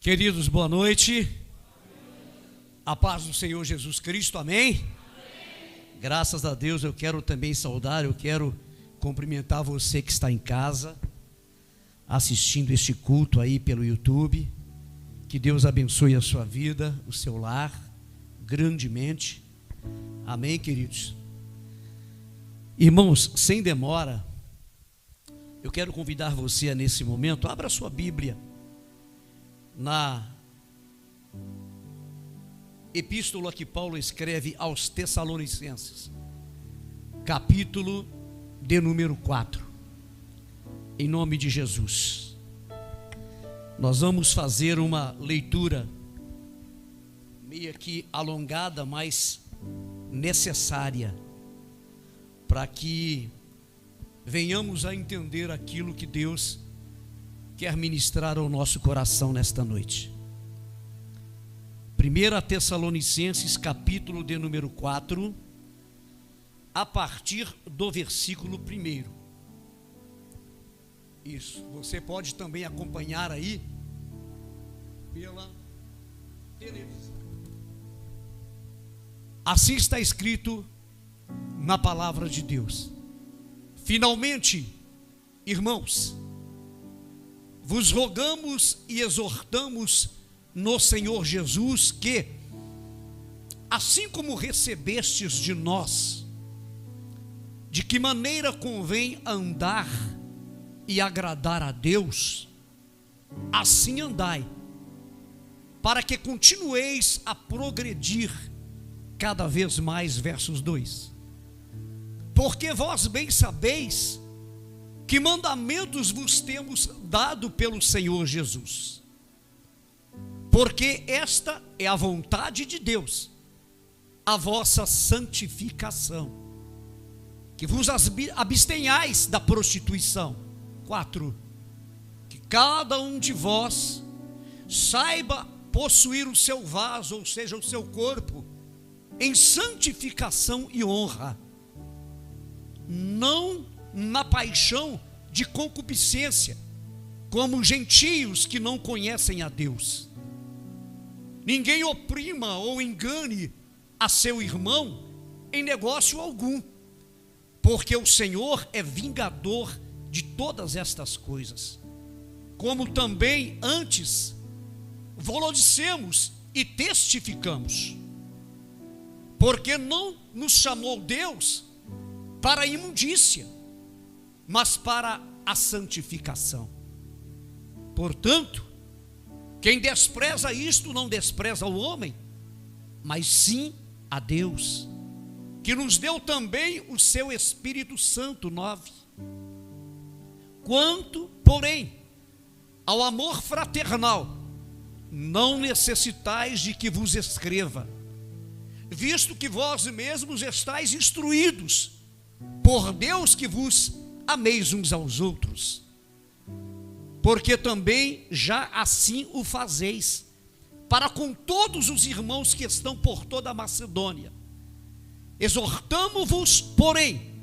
Queridos, boa noite. A paz do Senhor Jesus Cristo, amém? Graças a Deus. Eu quero também saudar, eu quero cumprimentar você que está em casa, assistindo este culto aí pelo YouTube. Que Deus abençoe a sua vida, o seu lar, grandemente. Amém, queridos? Irmãos, sem demora, eu quero convidar você a nesse momento, abra sua Bíblia na epístola que Paulo escreve aos Tessalonicenses, capítulo de número 4, em nome de Jesus. Nós vamos fazer uma leitura meio que alongada, mas necessária, para que venhamos a entender aquilo que Deus quer ministrar ao nosso coração nesta noite. 1 Tessalonicenses, capítulo de número 4, a partir do versículo 1. Isso, você pode também acompanhar aí pela televisão. Assim está escrito na palavra de Deus: finalmente, irmãos, vos rogamos e exortamos no Senhor Jesus que, assim como recebestes de nós, de que maneira convém andar e agradar a Deus, assim andai, para que continueis a progredir cada vez mais. Versos 2: porque vós bem sabeis que mandamentos vos temos dado pelo Senhor Jesus, porque esta é a vontade de Deus, a vossa santificação, que vos abstenhais da prostituição. 4: que cada um de vós saiba possuir o seu vaso, ou seja, o seu corpo, em santificação e honra, não na paixão de concupiscência, como gentios que não conhecem a Deus. Ninguém oprima ou engane a seu irmão em negócio algum, porque o Senhor é vingador de todas estas coisas, como também antes vos dissemos e testificamos, porque não nos chamou Deus para a imundícia, mas para a santificação. Portanto, quem despreza isto não despreza o homem, mas sim a Deus, que nos deu também o seu Espírito Santo. 9: quanto, porém, ao amor fraternal, não necessitais de que vos escreva, visto que vós mesmos estáis instruídos por Deus, que vos ameis uns aos outros, porque também já assim o fazeis para com todos os irmãos que estão por toda a Macedônia. Exortamo-vos, porém,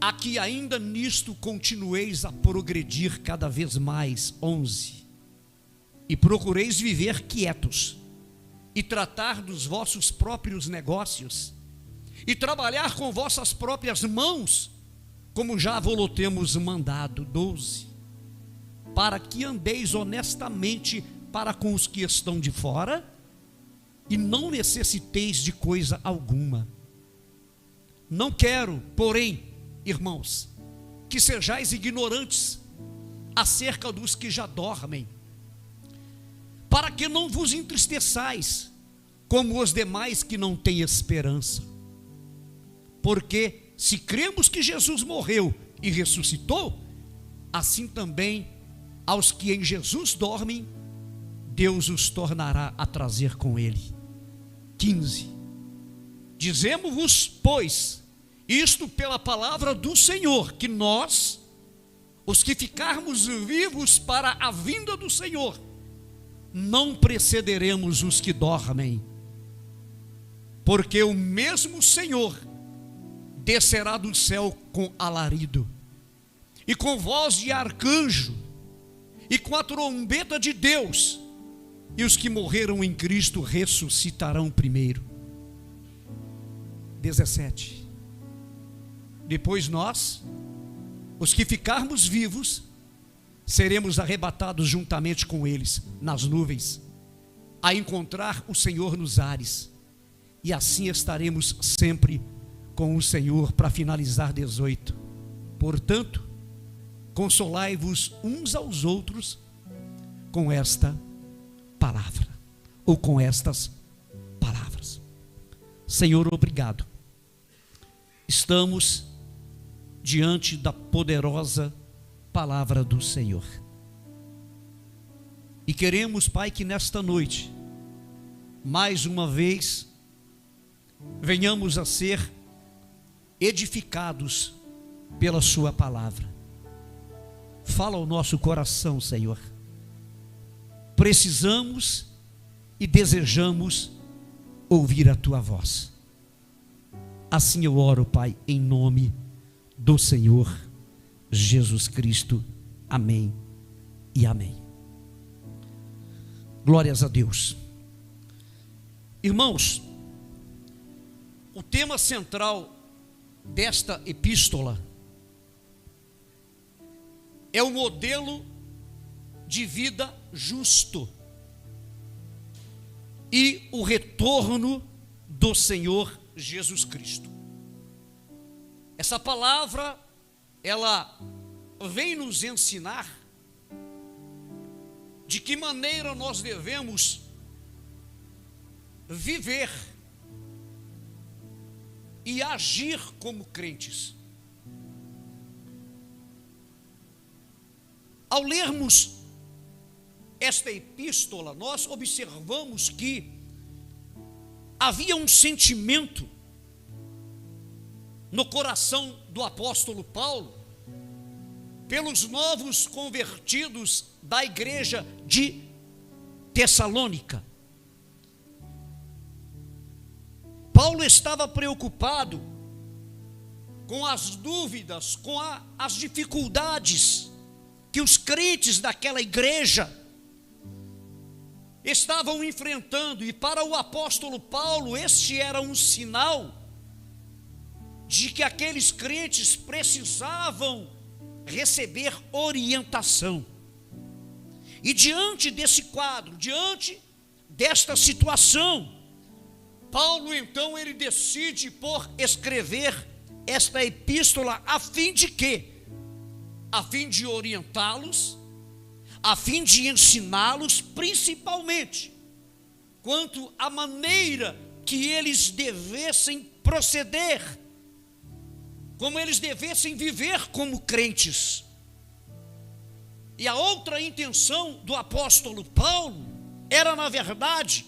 a que ainda nisto continueis a progredir cada vez mais. 11: e procureis viver quietos, e tratar dos vossos próprios negócios, e trabalhar com vossas próprias mãos, como já vos temos mandado. 12: para que andeis honestamente para com os que estão de fora, e não necessiteis de coisa alguma. Não quero, porém, irmãos, que sejais ignorantes acerca dos que já dormem, para que não vos entristeçais como os demais que não têm esperança. Porque se cremos que Jesus morreu e ressuscitou, assim também aos que em Jesus dormem, Deus os tornará a trazer com ele. 15: dizemos-vos, pois, isto pela palavra do Senhor, que nós, os que ficarmos vivos para a vinda do Senhor, não precederemos os que dormem. Porque o mesmo Senhor descerá do céu com alarido, e com voz de arcanjo, e com a trombeta de Deus, e os que morreram em Cristo ressuscitarão primeiro. 17. Depois nós, os que ficarmos vivos, seremos arrebatados juntamente com eles nas nuvens, a encontrar o Senhor nos ares, e assim estaremos sempre com o Senhor. Para finalizar, 18. Portanto, consolai-vos uns aos outros com esta palavra, ou com estas palavras. Senhor, obrigado. Estamos diante da poderosa palavra do Senhor. E queremos, Pai, que nesta noite, mais uma vez, venhamos a ser edificados pela sua palavra. Fala ao nosso coração, Senhor. Precisamos e desejamos ouvir a tua voz. Assim eu oro, Pai, em nome do Senhor Jesus Cristo. Amém e amém. Glórias a Deus. Irmãos, o tema central desta epístola é o modelo de vida justo e o retorno do Senhor Jesus Cristo. Essa palavra, ela vem nos ensinar de que maneira nós devemos viver e agir como crentes. Ao lermos esta epístola, nós observamos que havia um sentimento no coração do apóstolo Paulo pelos novos convertidos da igreja de Tessalônica. Paulo estava preocupado com as dúvidas, com as dificuldades que os crentes daquela igreja estavam enfrentando, e para o apóstolo Paulo este era um sinal de que aqueles crentes precisavam receber orientação. E diante desse quadro, diante desta situação, Paulo então ele decide por escrever esta epístola a fim de quê? A fim de orientá-los, a fim de ensiná-los, principalmente quanto à maneira que eles devessem proceder, como eles devessem viver como crentes. E a outra intenção do apóstolo Paulo era, na verdade,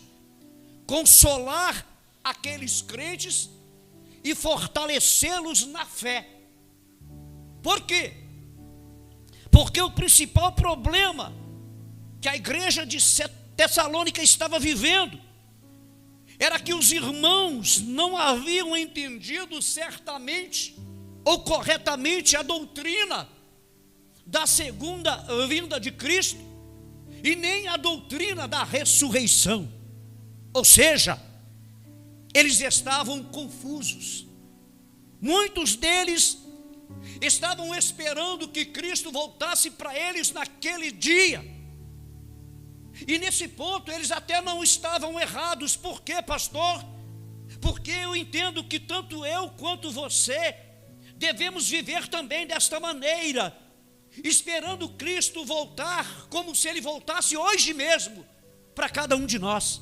consolar aqueles crentes e fortalecê-los na fé. Por quê? Porque o principal problema que a igreja de Tessalônica estava vivendo era que os irmãos não haviam entendido certamente ou corretamente a doutrina da segunda vinda de Cristo e nem a doutrina da ressurreição. Ou seja, eles estavam confusos. Muitos deles estavam esperando que Cristo voltasse para eles naquele dia. E nesse ponto eles até não estavam errados. Por quê, pastor? Porque eu entendo que tanto eu quanto você devemos viver também desta maneira, esperando Cristo voltar, como se Ele voltasse hoje mesmo, para cada um de nós.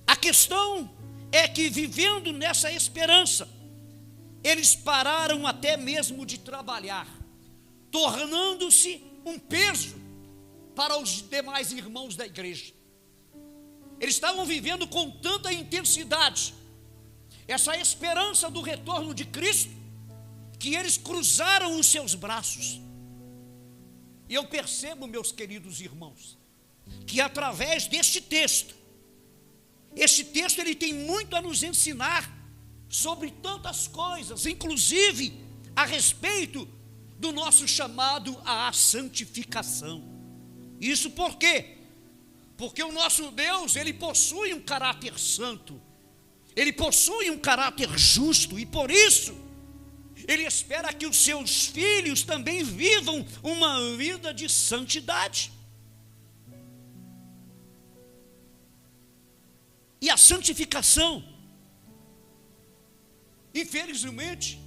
A questão é que, vivendo nessa esperança, eles pararam até mesmo de trabalhar, tornando-se um peso para os demais irmãos da igreja. Eles estavam vivendo com tanta intensidade essa esperança do retorno de Cristo, que eles cruzaram os seus braços. E eu percebo, meus queridos irmãos, que através deste texto, este texto ele tem muito a nos ensinar sobre tantas coisas, inclusive a respeito do nosso chamado à santificação. Isso por quê? Porque o nosso Deus, ele possui um caráter santo, ele possui um caráter justo, e por isso, ele espera que os seus filhos também vivam uma vida de santidade. E a santificação, infelizmente,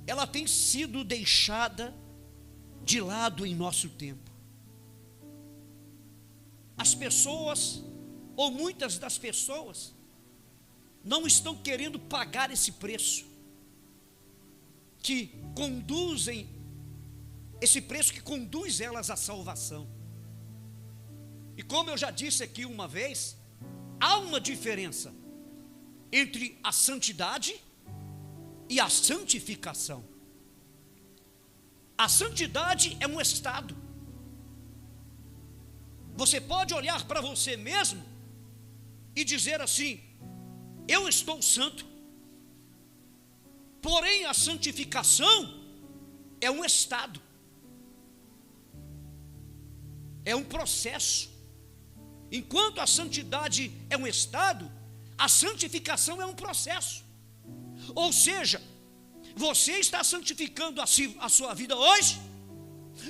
ela tem sido deixada de lado em nosso tempo. As pessoas, ou muitas das pessoas, não estão querendo pagar esse preço, que conduzem, esse preço que conduz elas à salvação. E como eu já disse aqui uma vez, há uma diferença entre a santidade e a santificação. A santidade é um estado. Você pode olhar para você mesmo e dizer assim: eu estou santo. Porém, a santificação é um estado, é um processo. Enquanto a santidade é um estado, a santificação é um processo. Ou seja, você está santificando a sua vida hoje,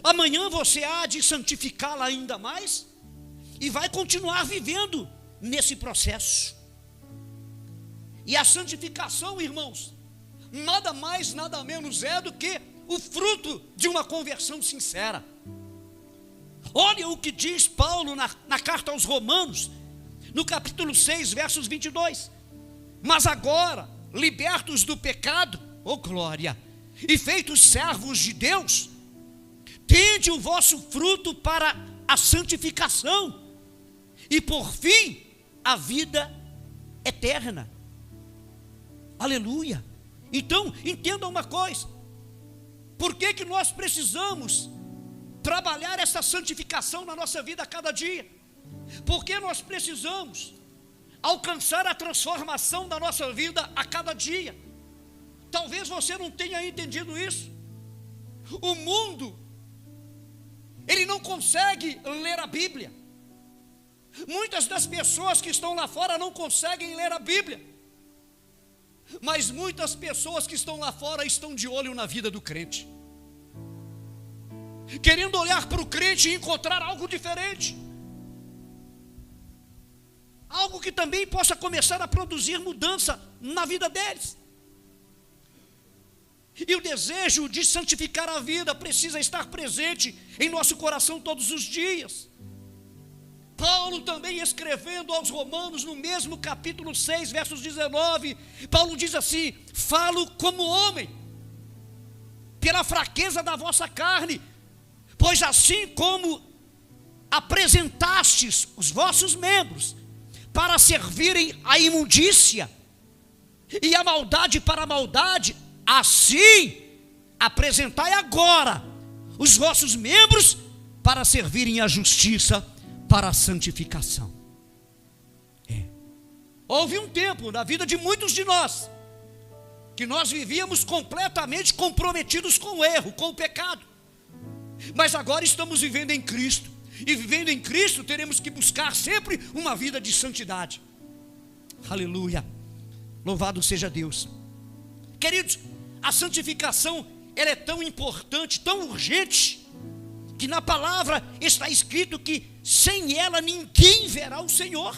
amanhã você há de santificá-la ainda mais, e vai continuar vivendo nesse processo. E a santificação, irmãos, nada mais, nada menos é do que o fruto de uma conversão sincera. Olha o que diz Paulo na carta aos Romanos, no capítulo 6, versos 22. Mas agora, libertos do pecado, oh glória, e feitos servos de Deus, tende o vosso fruto para a santificação, e por fim, a vida eterna. Aleluia. Então, entenda uma coisa: por que nós precisamos trabalhar essa santificação na nossa vida a cada dia? Porque nós precisamos alcançar a transformação da nossa vida a cada dia. Talvez você não tenha entendido isso. O mundo, ele não consegue ler a Bíblia. Muitas das pessoas que estão lá fora não conseguem ler a Bíblia, mas muitas pessoas que estão lá fora estão de olho na vida do crente, querendo olhar para o crente e encontrar algo diferente, algo que também possa começar a produzir mudança na vida deles. E o desejo de santificar a vida precisa estar presente em nosso coração todos os dias. Paulo também, escrevendo aos Romanos, no mesmo capítulo 6, versos 19, Paulo diz assim: falo como homem, pela fraqueza da vossa carne, pois assim como apresentastes os vossos membros para servirem à imundícia e a maldade para a maldade, assim apresentai agora os vossos membros para servirem à justiça, para a santificação. Houve um tempo na vida de muitos de nós que nós vivíamos completamente comprometidos com o erro, com o pecado, mas agora estamos vivendo em Cristo, e vivendo em Cristo teremos que buscar sempre uma vida de santidade. Aleluia, louvado seja Deus. Queridos, a santificação, ela é tão importante, tão urgente, que na palavra está escrito que sem ela ninguém verá o Senhor.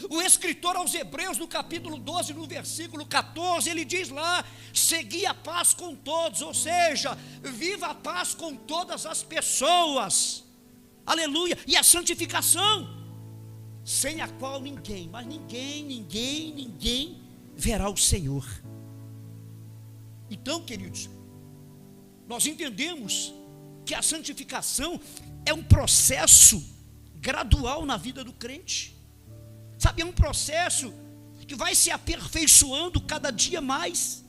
O escritor aos Hebreus, no capítulo 12, no versículo 14, ele diz lá: segui a paz com todos, ou seja, viva a paz com todas as pessoas. Aleluia. E a santificação, sem a qual ninguém, mas ninguém verá o Senhor. Então, queridos, nós entendemos que a santificação é um processo gradual na vida do crente. Sabe, é um processo que vai se aperfeiçoando cada dia mais.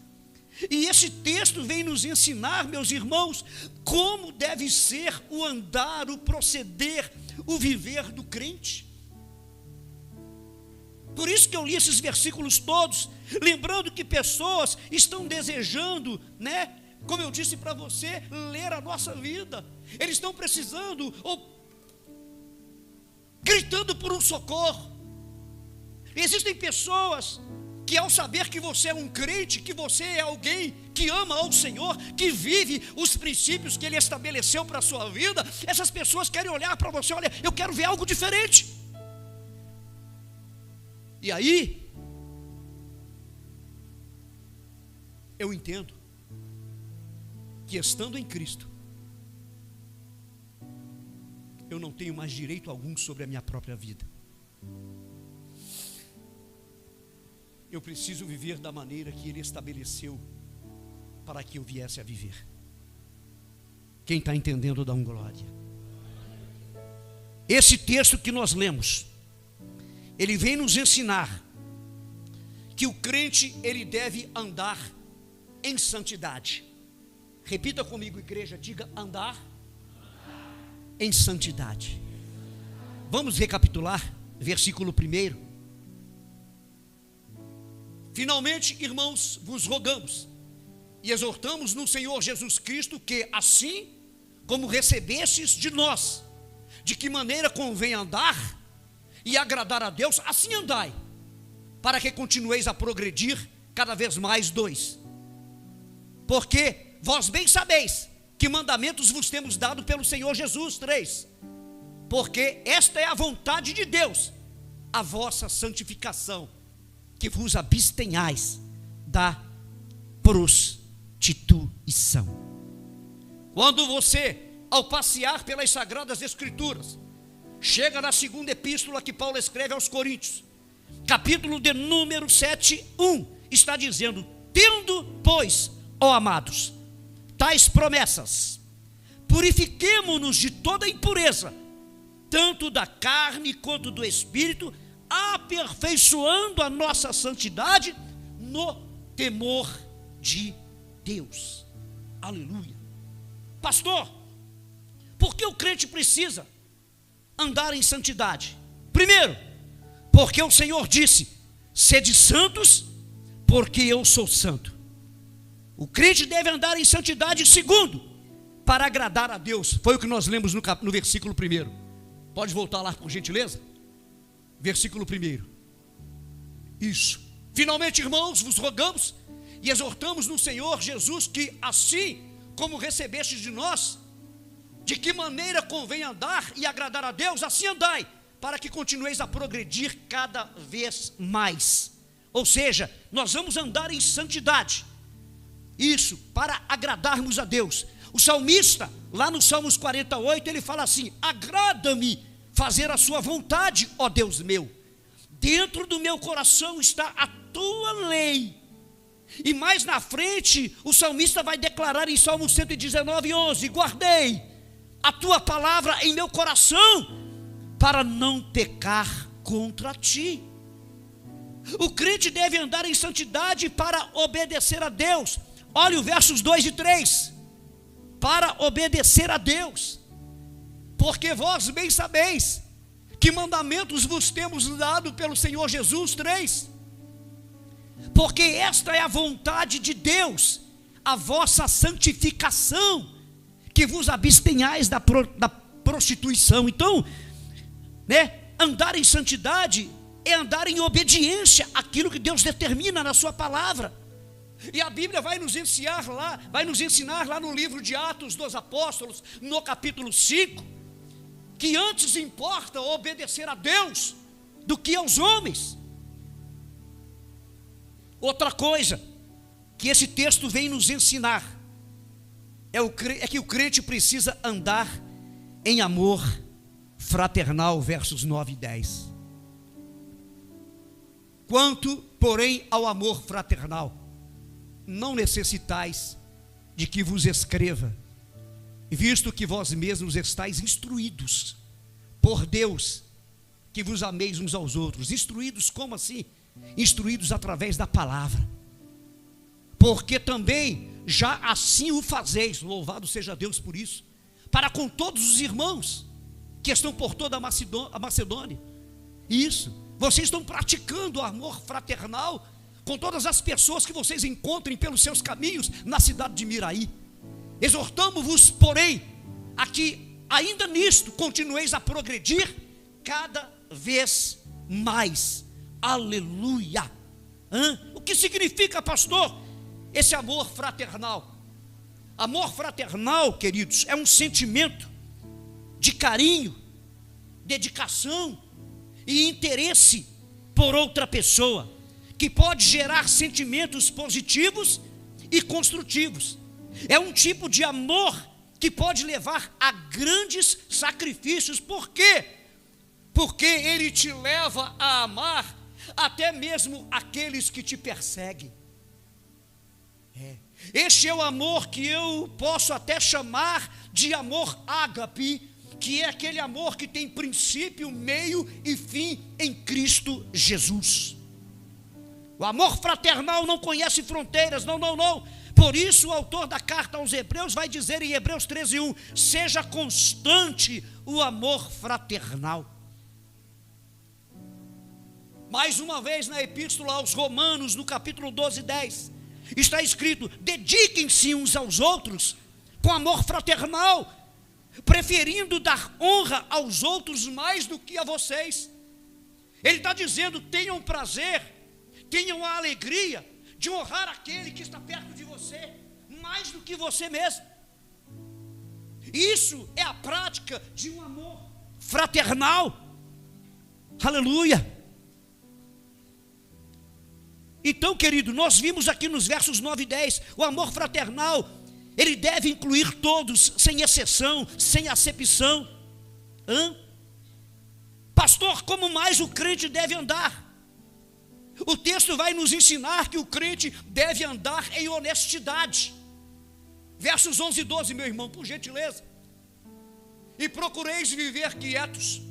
E esse texto vem nos ensinar, meus irmãos, como deve ser o andar, o proceder, o viver do crente. Por isso que eu li esses versículos todos, lembrando que pessoas estão desejando, como eu disse para você, ler a nossa vida. Eles estão precisando, ou gritando por um socorro. Existem pessoas que, ao saber que você é um crente, que você é alguém que ama ao Senhor, que vive os princípios que Ele estabeleceu para a sua vida, essas pessoas querem olhar para você, olha, eu quero ver algo diferente. E aí, eu entendo que, estando em Cristo, eu não tenho mais direito algum sobre a minha própria vida. Eu preciso viver da maneira que Ele estabeleceu para que eu viesse a viver. Quem está entendendo, dá um glória. Esse texto que nós lemos, ele vem nos ensinar que o crente, ele deve andar em santidade. Repita comigo, igreja, diga: andar em santidade. Vamos recapitular, versículo 1. Finalmente, irmãos, vos rogamos e exortamos no Senhor Jesus Cristo que, assim como recebestes de nós, de que maneira convém andar e agradar a Deus, assim andai, para que continueis a progredir cada vez mais. 2. Porque vós bem sabeis que mandamentos vos temos dado pelo Senhor Jesus. 3. Porque esta é a vontade de Deus, a vossa santificação, que vos abstenhais da prostituição. Quando você, ao passear pelas Sagradas Escrituras, chega na segunda epístola que Paulo escreve aos Coríntios, capítulo de número 7:1, está dizendo: tendo, pois, ó amados, tais promessas, purifiquemo-nos de toda impureza, tanto da carne quanto do espírito, aperfeiçoando a nossa santidade no temor de Deus. Aleluia. Pastor, por que o crente precisa andar em santidade? Primeiro, porque o Senhor disse: sede santos, porque eu sou santo. O crente deve andar em santidade. Segundo, para agradar a Deus. Foi o que nós lemos no versículo 1. Pode voltar lá, por gentileza? Versículo 1. Isso. Finalmente, irmãos, vos rogamos e exortamos no Senhor Jesus que, assim como recebestes de nós, de que maneira convém andar e agradar a Deus, assim andai, para que continueis a progredir cada vez mais. Ou seja, nós vamos andar em santidade. Isso, para agradarmos a Deus. O salmista, lá no Salmos 48, ele fala assim: agrada-me fazer a sua vontade, ó Deus meu. Dentro do meu coração está a tua lei. E mais na frente, o salmista vai declarar em Salmo 119:11: guardei a tua palavra em meu coração, para não pecar contra ti. O crente deve andar em santidade para obedecer a Deus. Olha o versos 2 e 3. Para obedecer a Deus. Porque vós bem sabeis que mandamentos vos temos dado pelo Senhor Jesus. 3. Porque esta é a vontade de Deus, a vossa santificação, que vos abstenhais da prostituição. Então, andar em santidade é andar em obediência àquilo que Deus determina na sua palavra. E a Bíblia vai nos ensinar lá no livro de Atos dos Apóstolos, no capítulo 5, que antes importa obedecer a Deus do que aos homens. Outra coisa que esse texto vem nos ensinar é que o crente precisa andar em amor fraternal, versos 9 e 10. Quanto, porém, ao amor fraternal, não necessitais de que vos escreva, visto que vós mesmos estáis instruídos por Deus, que vos ameis uns aos outros. Instruídos como assim? Instruídos através da palavra. Porque também já assim o fazeis, louvado seja Deus por isso, para com todos os irmãos que estão por toda a Macedônia. Isso, vocês estão praticando o amor fraternal com todas as pessoas que vocês encontrem pelos seus caminhos na cidade de Miraí. Exortamo-vos, porém, a que ainda nisto continueis a progredir cada vez mais. Aleluia. O que significa, pastor, esse amor fraternal? Amor fraternal, queridos, é um sentimento de carinho, dedicação e interesse por outra pessoa, que pode gerar sentimentos positivos e construtivos. É um tipo de amor que pode levar a grandes sacrifícios. Por quê? Porque ele te leva a amar até mesmo aqueles que te perseguem. Este é o amor que eu posso até chamar de amor ágape, que é aquele amor que tem princípio, meio e fim em Cristo Jesus. O amor fraternal não conhece fronteiras, não. Por isso o autor da carta aos Hebreus vai dizer em Hebreus 13:1, seja constante o amor fraternal. Mais uma vez na epístola aos Romanos, no capítulo 12:10, está escrito: dediquem-se uns aos outros com amor fraternal, preferindo dar honra aos outros mais do que a vocês. Ele está dizendo: tenham prazer, tenham a alegria de honrar aquele que está perto de você, mais do que você mesmo. Isso é a prática de um amor fraternal. Aleluia. Então, querido, nós vimos aqui nos versos 9 e 10, o amor fraternal, ele deve incluir todos, sem exceção, sem acepção. Pastor, como mais o crente deve andar? O texto vai nos ensinar que o crente deve andar em honestidade. Versos 11 e 12, meu irmão, por gentileza. E procureis viver quietos,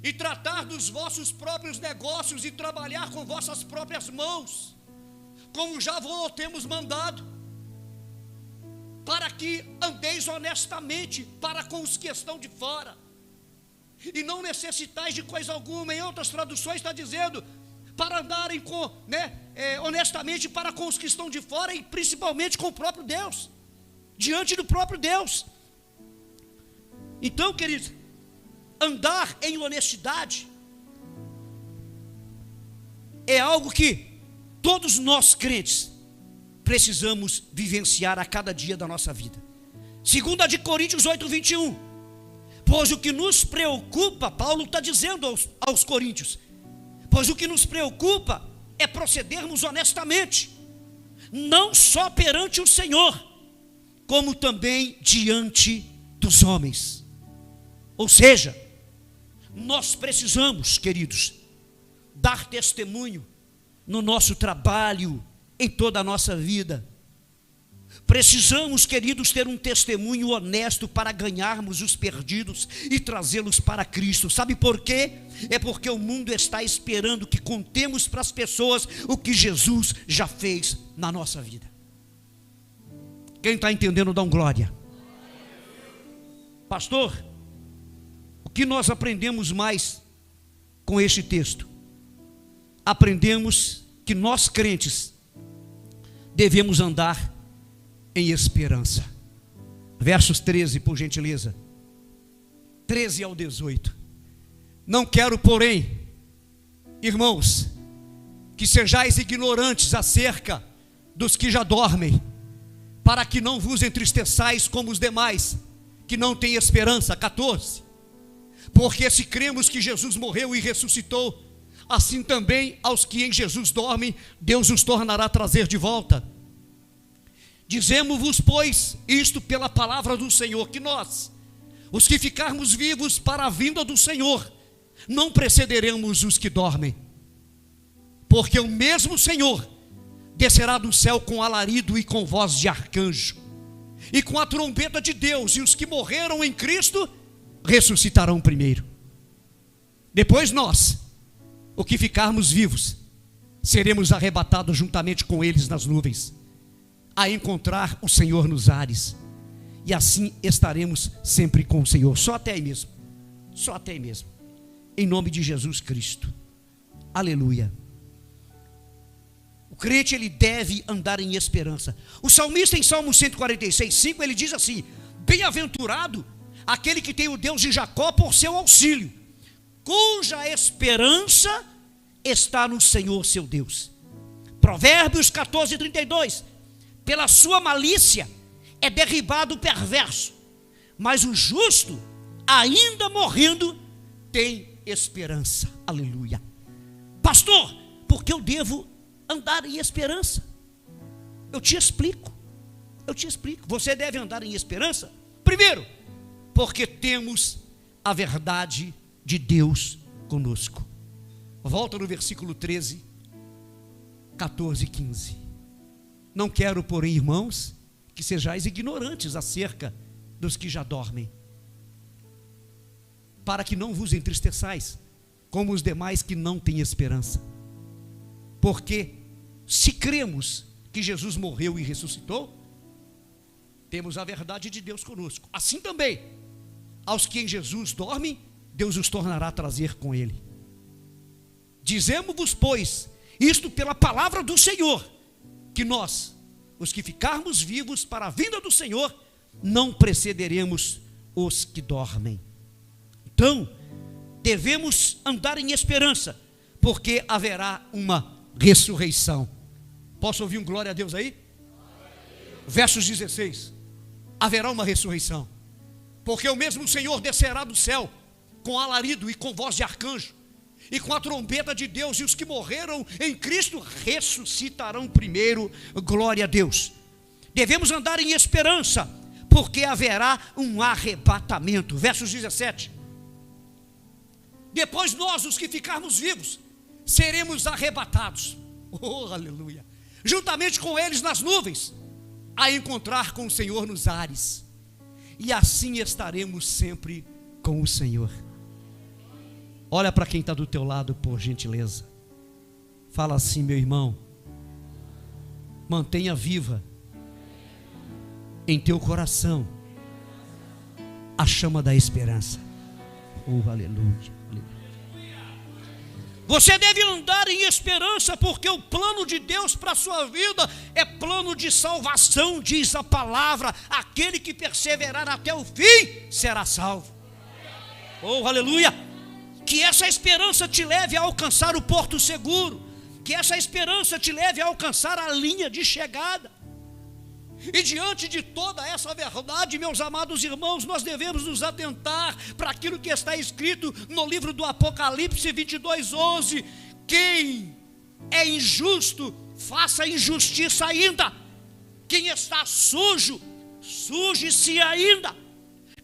e tratar dos vossos próprios negócios, e trabalhar com vossas próprias mãos, como já vos temos mandado, para que andeis honestamente para com os que estão de fora, e não necessitais de coisa alguma. Em outras traduções está dizendo, para andarem honestamente para com os que estão de fora, e principalmente com o próprio Deus, diante do próprio Deus. Então, queridos, andar em honestidade é algo que todos nós crentes precisamos vivenciar a cada dia da nossa vida. 2 de Coríntios 8:21, pois o que nos preocupa, Paulo está dizendo aos coríntios, pois o que nos preocupa é procedermos honestamente, não só perante o Senhor, como também diante dos homens. Ou seja, nós precisamos, queridos, dar testemunho no nosso trabalho, em toda a nossa vida. Precisamos, queridos, ter um testemunho honesto para ganharmos os perdidos e trazê-los para Cristo. Sabe por quê? É porque o mundo está esperando que contemos para as pessoas o que Jesus já fez na nossa vida. Quem está entendendo, dá um glória. Pastor, o que nós aprendemos mais com este texto? Aprendemos que nós crentes devemos andar em esperança. Versos 13, por gentileza. 13 ao 18. Não quero, porém, irmãos, que sejais ignorantes acerca dos que já dormem, para que não vos entristeçais como os demais, que não têm esperança. 14. Porque se cremos que Jesus morreu e ressuscitou, assim também aos que em Jesus dormem, Deus os tornará a trazer de volta. Dizemos-vos, pois, isto pela palavra do Senhor, que nós, os que ficarmos vivos para a vinda do Senhor, não precederemos os que dormem. Porque o mesmo Senhor descerá do céu com alarido e com voz de arcanjo, e com a trombeta de Deus, e os que morreram em Cristo ressuscitarão primeiro. Depois nós, o que ficarmos vivos, seremos arrebatados juntamente com eles nas nuvens, a encontrar o Senhor nos ares, e assim estaremos sempre com o Senhor. Só até aí mesmo, só até aí mesmo, em nome de Jesus Cristo. Aleluia. O crente, ele deve andar em esperança. O salmista, em Salmo 146:5, ele diz assim: bem-aventurado aquele que tem o Deus de Jacó por seu auxílio, cuja esperança está no Senhor seu Deus. Provérbios 14:32. Pela sua malícia é derribado o perverso, mas o justo, ainda morrendo, tem esperança. Aleluia. Pastor, por que eu devo andar em esperança? Eu te explico. Você deve andar em esperança, primeiro, porque temos a verdade de Deus conosco. Volta no versículo 13, 14 e 15. Não quero, porém, irmãos, que sejais ignorantes acerca dos que já dormem, para que não vos entristeçais, como os demais que não têm esperança. Porque se cremos que Jesus morreu e ressuscitou, temos a verdade de Deus conosco. Assim também, aos que em Jesus dormem, Deus os tornará a trazer com ele. Dizemos-vos, pois, isto pela palavra do Senhor, que nós, os que ficarmos vivos para a vinda do Senhor, não precederemos os que dormem. Então, devemos andar em esperança, porque haverá uma ressurreição. Posso ouvir um glória a Deus aí? Versos 16. Haverá uma ressurreição, porque o mesmo Senhor descerá do céu, com alarido e com voz de arcanjo, e com a trombeta de Deus, e os que morreram em Cristo ressuscitarão primeiro. Glória a Deus. Devemos andar em esperança, porque haverá um arrebatamento. Versos 17. Depois nós, os que ficarmos vivos, seremos arrebatados, oh aleluia, juntamente com eles nas nuvens, a encontrar com o Senhor nos ares, e assim estaremos sempre com o Senhor. Olha para quem está do teu lado, por gentileza. Fala assim: meu irmão, mantenha viva em teu coração a chama da esperança. Oh, aleluia. Você deve andar em esperança, porque o plano de Deus para a sua vida é plano de salvação, diz a palavra. Aquele que perseverar até o fim será salvo. Oh, aleluia. Que essa esperança te leve a alcançar o porto seguro, que essa esperança te leve a alcançar a linha de chegada. E diante de toda essa verdade, meus amados irmãos, nós devemos nos atentar para aquilo que está escrito no livro do Apocalipse 22:11. Quem é injusto, faça injustiça ainda. Quem está sujo, suje-se ainda.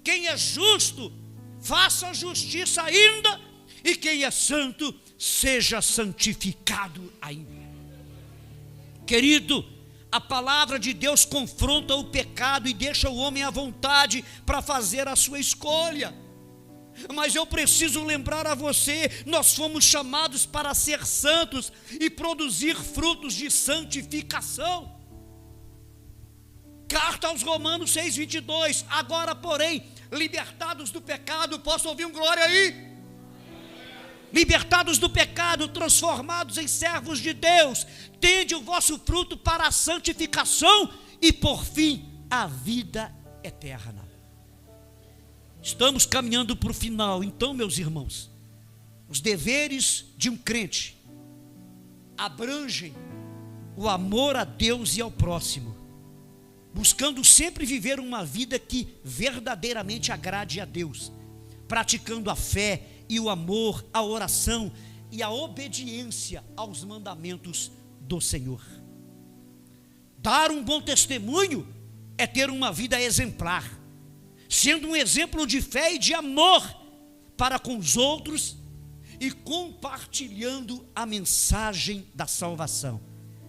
Quem é justo, faça justiça ainda. E quem é santo, seja santificado ainda. Querido, a palavra de Deus confronta o pecado e deixa o homem à vontade para fazer a sua escolha. Mas eu preciso lembrar a você, nós fomos chamados para ser santos e produzir frutos de santificação. Carta aos Romanos 6:22. Agora, porém, libertados do pecado, posso ouvir um glória aí? Libertados do pecado, transformados em servos de Deus, tende o vosso fruto para a santificação e por fim a vida eterna. Estamos caminhando para o final. Então, meus irmãos, os deveres de um crente abrangem o amor a Deus e ao próximo, buscando sempre viver uma vida que verdadeiramente agrade a Deus, praticando a fé e o amor, a oração e a obediência aos mandamentos do Senhor. Dar um bom testemunho é ter uma vida exemplar, sendo um exemplo de fé e de amor para com os outros e compartilhando a mensagem da salvação.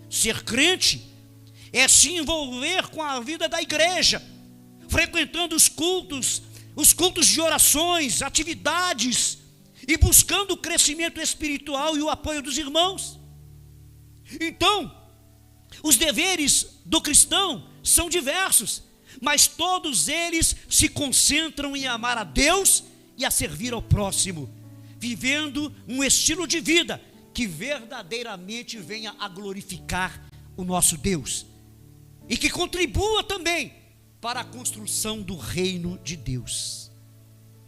Ser crente é se envolver com a vida da igreja, frequentando os cultos de orações, atividades, e buscando o crescimento espiritual e o apoio dos irmãos. Então, os deveres do cristão são diversos, mas todos eles se concentram em amar a Deus e a servir ao próximo, vivendo um estilo de vida que verdadeiramente venha a glorificar o nosso Deus e que contribua também para a construção do reino de Deus.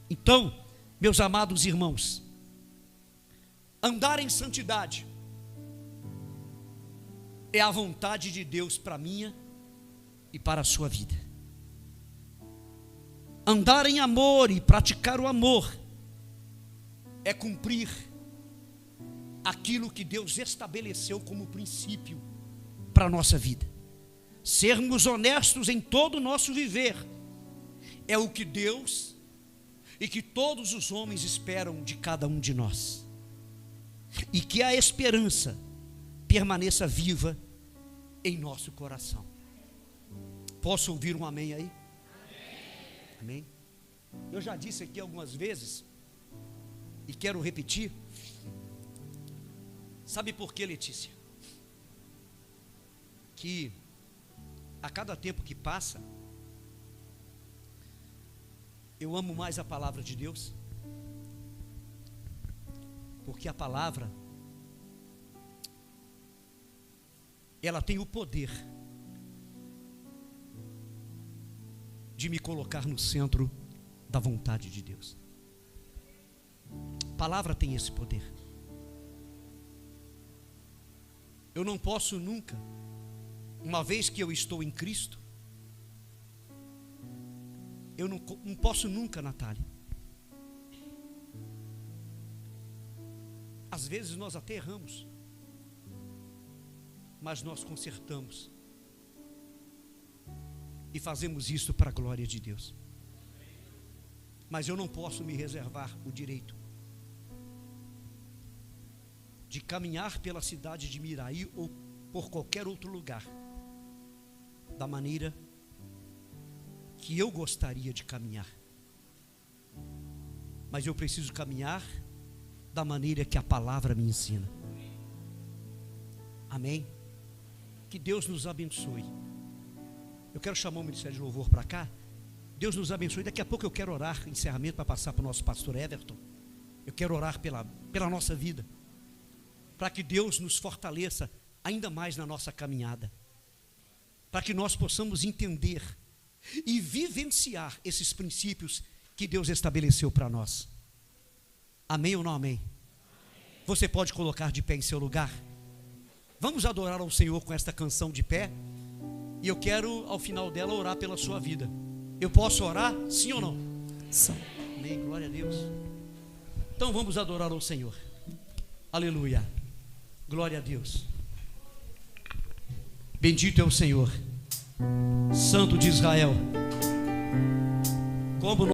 Então, meus amados irmãos, Andar em santidade é a vontade de Deus para a minha e para a sua vida. Andar em amor e praticar o amor é cumprir aquilo que Deus estabeleceu como princípio para a nossa vida. Sermos honestos em todo o nosso viver é o que Deus e que todos os homens esperam de cada um de nós. E que a esperança permaneça viva em nosso coração. Posso ouvir um amém aí? Amém? Eu já disse aqui algumas vezes e quero repetir. Sabe por quê, Letícia? Que a cada tempo que passa, eu amo mais a palavra de Deus, porque a palavra, ela tem o poder de me colocar no centro da vontade de Deus. A palavra tem esse poder. Eu não posso nunca, uma vez que eu estou em Cristo, eu não posso nunca, Natália. Às vezes nós até erramos, mas nós consertamos e fazemos isso para a glória de Deus. Mas eu não posso me reservar o direito de caminhar pela cidade de Miraí ou por qualquer outro lugar da maneira que eu gostaria de caminhar. Mas eu preciso caminhar da maneira que a palavra me ensina. Amém? Que Deus nos abençoe. Eu quero chamar o Ministério de Louvor para cá. Deus nos abençoe. Daqui a pouco eu quero orar, encerramento, para passar para o nosso pastor Everton. Eu quero orar pela nossa vida, para que Deus nos fortaleça ainda mais na nossa caminhada, para que nós possamos entender e vivenciar esses princípios que Deus estabeleceu para nós. Amém ou não amém? Você pode colocar de pé em seu lugar? Vamos adorar ao Senhor com esta canção de pé. E eu quero, ao final dela, orar pela sua vida. Eu posso orar? Sim ou não? Sim. Amém, glória a Deus. Então vamos adorar ao Senhor. Aleluia. Glória a Deus. Bendito é o Senhor, Santo de Israel. Como